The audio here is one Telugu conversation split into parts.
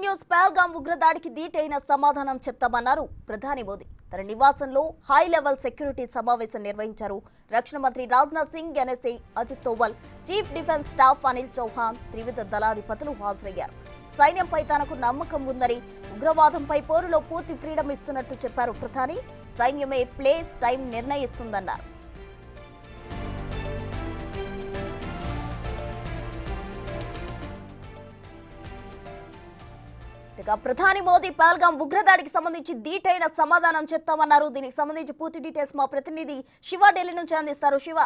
న్యూస్ పహల్గాం ఉగ్రదాడికి దీటైన సమాధానం చెప్తామన్నారు ప్రధాని మోదీ. తన నివాసంలో హై లెవెల్ సెక్యూరిటీ సమావేశం నిర్వహించారు. రక్షణ మంత్రి Rajnath Singh, NSA Ajit Doval, chief defence staff Anil Chauhan, త్రివిధ దళాధిపతులు హాజరయ్యారు. సైన్యంపై తనకు నమ్మకం ఉందని, ఉగ్రవాదంపై పోరులో పూర్తి ఫ్రీడమ్ ఇస్తున్నట్టు చెప్పారు ప్రధాని. సైన్యమే ప్లేస్, టైం నిర్ణయిస్తుందన్నారు. ప్రధాని మోదీ పహల్గాం ఉగ్రదాడికి సంబంధించి దీటైన సమాధానం చెప్తామన్నారు. దీనికి సంబంధించి పూర్తి డీటెయిల్స్ మా ప్రతినిధి శివ ఢిల్లీ నుంచి అందిస్తారు. శివ,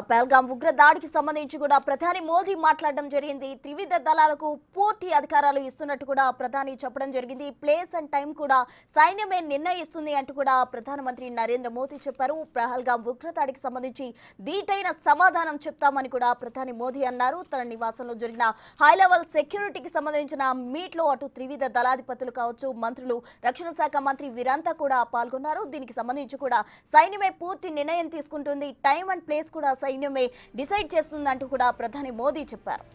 పహల్గాం ఉగ్రదాడికి సంబంధించి కూడా ప్రధాని మోదీ మాట్లాడడం జరిగింది. త్రివిధ దళాలకు పూర్తి అధికారాలు ఇస్తున్నట్టు కూడా ప్రధాని చెప్పడం జరిగింది. ప్లేస్ అండ్ టైం కూడా సైన్యమే నిర్ణయిస్తుంది అంటూ కూడా ప్రధానమంత్రి నరేంద్ర మోదీ చెప్పారు. పహల్గాం ఉగ్రదాడికి సంబంధించి దీటైన సమాధానం చెప్తామని కూడా ప్రధాని మోదీ అన్నారు. తన నివాసంలో జరిగిన హై లెవెల్ సెక్యూరిటీకి సంబంధించిన మీట్ లో అటు త్రివిధ దళాధిపతులు కావచ్చు, మంత్రులు, రక్షణ శాఖ మంత్రి వీరంతా కూడా పాల్గొన్నారు. దీనికి సంబంధించి కూడా సైన్యమే పూర్తి నిర్ణయం తీసుకుంటుంది, టైం అండ్ ప్లేస్ కూడా సైన్యమే డిసైడ్ చేస్తుందంటూ కూడా ప్రధాని మోదీ చెప్పారు.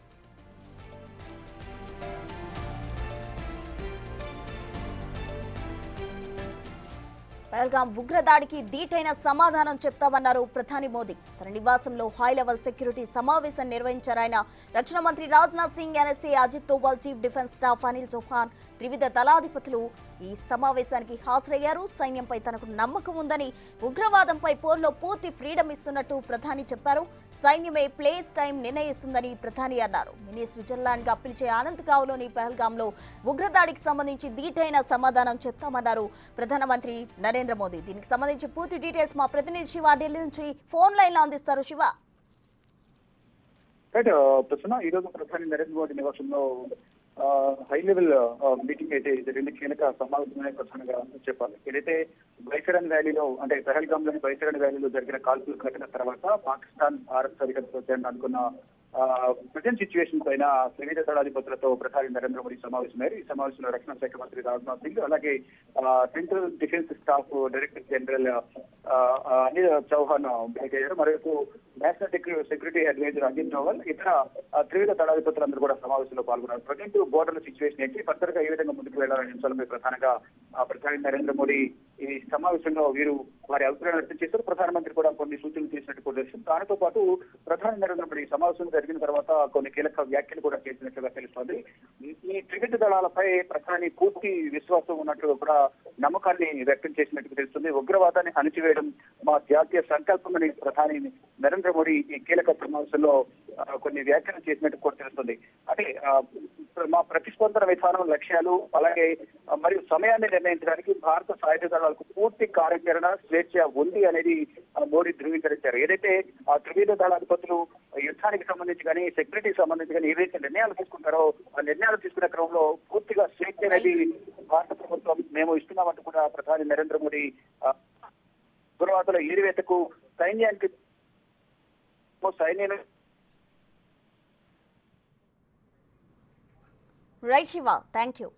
పహల్గాం ఉగ్రదాడికి దీటైన సమాధానం చెప్తామన్నారు ప్రధాని మోదీ. తన నివాసంలో హై లెవెల్ సెక్యూరిటీ సమావేశం నిర్వహించారు ఆయన. రక్షణ మంత్రి Rajnath Singh, NSA Ajit Doval, chief defence staff Anil Chauhan, త్రివిధ దళాధిపతులు ఈ సమావేశానికి హాజరయ్యారు. సైన్యంపై తనకు నమ్మకం ఉందని, ఉగ్రవాదంపై పోర్లో పూర్తి ఫ్రీడమ్ ఇస్తున్నట్టు ప్రధాని చెప్పారు. సైన్యమే ప్లేస్, టైం నిర్ణయిస్తుందని ప్రధాని అన్నారు. మినీ స్విట్జర్లాండ్ గా పిలిచే ఆనంద్ గావ్లోని పహల్గాంలో ఉగ్రదాడికి సంబంధించి దీటైన సమాధానం చెప్తామన్నారు ప్రధానమంత్రి నరేంద్ర మోదీ. దీనికి సంబంధించి పూర్తి డీటెయిల్స్ మా ప్రతినిధి శివ ఢిల్లీ నుంచి ఫోన్ లైన్ లో అందిస్తారు. శివ, ఈ రోజు ప్రధాని నరేంద్ర మోదీ నివాసంలో హై లెవెల్ మీటింగ్ అయితే జరిగింది. కీలక సమావేశమైన ప్రధానంగా చెప్పాలి. ఏదైతే బైసరన్ వ్యాలీలో, అంటే పహల్గామ్ లోని బైసరన్ వ్యాలీలో జరిగిన కాల్పుల ఘటన తర్వాత పాకిస్తాన్ భారత్ సరిహద్దుతో అనుకున్న ప్రజెంట్ సిచ్యువేషన్ పైన త్రివిధ దళాధిపతులతో ప్రధాని నరేంద్ర మోదీ సమావేశమయ్యారు. ఈ సమావేశంలో రక్షణ శాఖ మంత్రి రాజ్నాథ్ సింగ్, అలాగే central defence staff director general Anil Chauhan భేటీ అయ్యారు. మరోవైపు national security adviser Ajit Doval, ఇతర త్రివిధ దళాధిపతులందరూ కూడా సమావేశంలో పాల్గొన్నారు. ప్రజెంట్ బోర్డర్ సిచ్యువేషన్ ఏంటి, ఫర్దర్ గా ఏ విధంగా ముందుకు వెళ్లాలనే అంశాలపై ప్రధానంగా ప్రధాని నరేంద్ర మోదీ ఈ సమావేశంలో వీరు వారి అభిప్రాయాలు వ్యక్తం చేశారు. ప్రధానమంత్రి కూడా కొన్ని సూచనలు చేసినట్టు కూడా తెలుస్తుంది. దానితో పాటు ప్రధాని నరేంద్ర మోదీ సమావేశం జరిగిన తర్వాత కొన్ని కీలక వ్యాఖ్యలు కూడా చేసినట్లుగా తెలుస్తోంది. ఈ త్రివిధ దళాలపై ప్రధాని పూర్తి విశ్వాసం ఉన్నట్లుగా కూడా నమ్మకాన్ని వ్యక్తం చేసినట్టు తెలుస్తుంది. ఉగ్రవాదాన్ని అణిచివేయడం మా జాతీయ సంకల్పమని ప్రధాని నరేంద్ర మోదీ ఈ కీలక సమావేశంలో కొన్ని వ్యాఖ్యలు చేసినట్టు కూడా తెలుస్తుంది. అంటే మా ప్రతిస్పందన విధానం, లక్ష్యాలు, అలాగే మరియు సమయాన్ని నిర్ణయించడానికి భారత సాయుధ దళాలకు పూర్తి కార్యాచరణ స్వేచ్ఛ ఉంది అనేది మోదీ ధృవీకరించారు. ఏదైతే ఆ త్రివిధ దళాధిపతులు యుద్ధానికి సంబంధించి కానీ, సెక్యూరిటీకి సంబంధించి కానీ ఏవైతే నిర్ణయాలు తీసుకుంటారో ఆ నిర్ణయాలు తీసుకునే క్రమంలో పూర్తిగా స్వేచ్ఛ అనేది భారత ప్రభుత్వం మేము ఇస్తున్నామంటూ కూడా ప్రధాని నరేంద్ర మోదీ ఉగ్రవాదుల ఏరివేతకు సైన్యానికి రైట్ శివ, థ్యాంక్ యూ.